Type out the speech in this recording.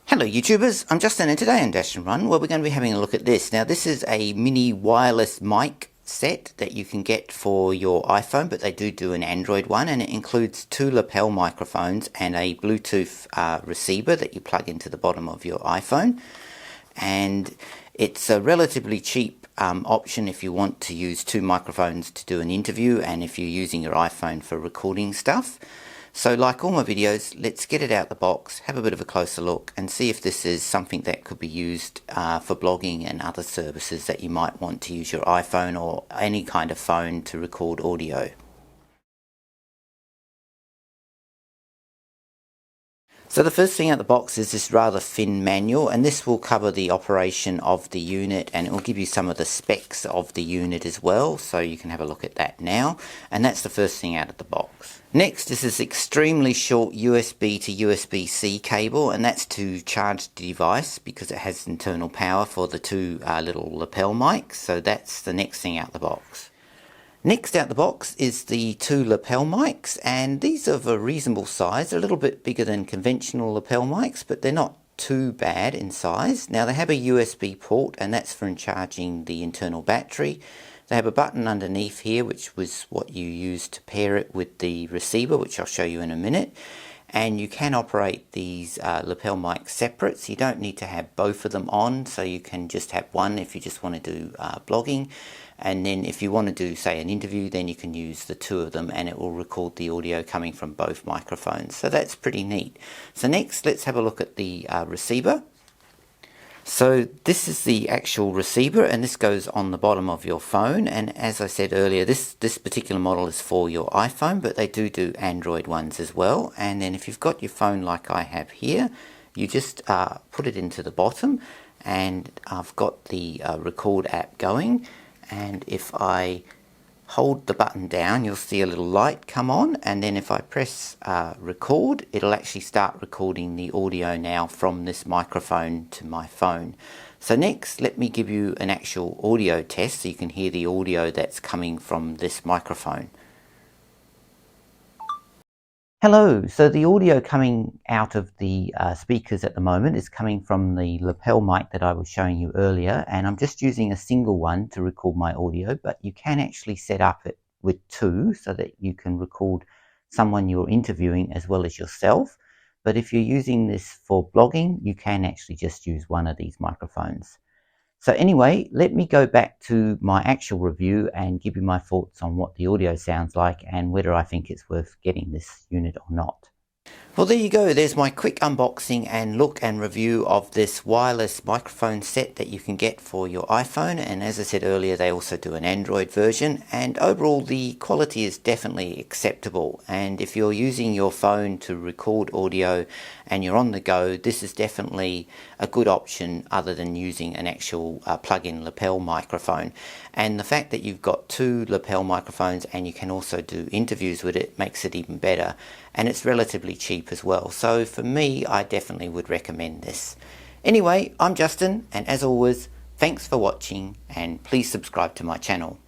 Hello YouTubers, I'm Justin and today on Dashandrun, we're going to be having a look at this. Now this is a mini wireless mic set that you can get for your iPhone, but they do an Android one, and it includes two lapel microphones and a Bluetooth receiver that you plug into the bottom of your iPhone. And it's a relatively cheap option if you want to use two microphones to do an interview and if you're using your iPhone for recording stuff. So like all my videos, let's get it out the box, have a bit of a closer look and see if this is something that could be used for blogging and other services that you might want to use your iPhone or any kind of phone to record audio. So the first thing out the box is this rather thin manual, and this will cover the operation of the unit and it will give you some of the specs of the unit as well, so you can have a look at that now. And that's the first thing out of the box. Next is this extremely short USB to USB-C cable, and that's to charge the device because it has internal power for the two little lapel mics, so that's the next thing out the box. Next out the box is the two lapel mics, and these are of a reasonable size, a little bit bigger than conventional lapel mics, but they're not too bad in size. Now they have a USB port, and that's for charging the internal battery. They have a button underneath here, which was what you use to pair it with the receiver, which I'll show you in a minute. And you can operate these lapel mics separate, so you don't need to have both of them on, so you can just have one if you just want to do blogging. And then if you want to do, say, an interview, then you can use the two of them and it will record the audio coming from both microphones. So that's pretty neat. So next, let's have a look at the receiver. So this is the actual receiver, and this goes on the bottom of your phone. And as I said earlier, this particular model is for your iPhone, but they do Android ones as well. And then if you've got your phone like I have here, you just put it into the bottom, and I've got the record app going. And if I hold the button down, you'll see a little light come on, and then if I press record, it'll actually start recording the audio now from this microphone to my phone. So next, let me give you an actual audio test so you can hear the audio that's coming from this microphone. Hello, so the audio coming out of the speakers at the moment is coming from the lapel mic that I was showing you earlier, and I'm just using a single one to record my audio, but you can actually set up it with two so that you can record someone you're interviewing as well as yourself. But if you're using this for blogging, you can actually just use one of these microphones. So anyway, let me go back to my actual review and give you my thoughts on what the audio sounds like and whether I think it's worth getting this unit or not. Well, there you go. There's my quick unboxing and look and review of this wireless microphone set that you can get for your iPhone. And as I said earlier, they also do an Android version. And overall, the quality is definitely acceptable. And if you're using your phone to record audio and you're on the go, this is definitely a good option other than using an actual plug-in lapel microphone. And the fact that you've got two lapel microphones and you can also do interviews with it makes it even better. And it's relatively cheap as well. So for me, I definitely would recommend this. Anyway, I'm Justin, and as always, thanks for watching and please subscribe to my channel.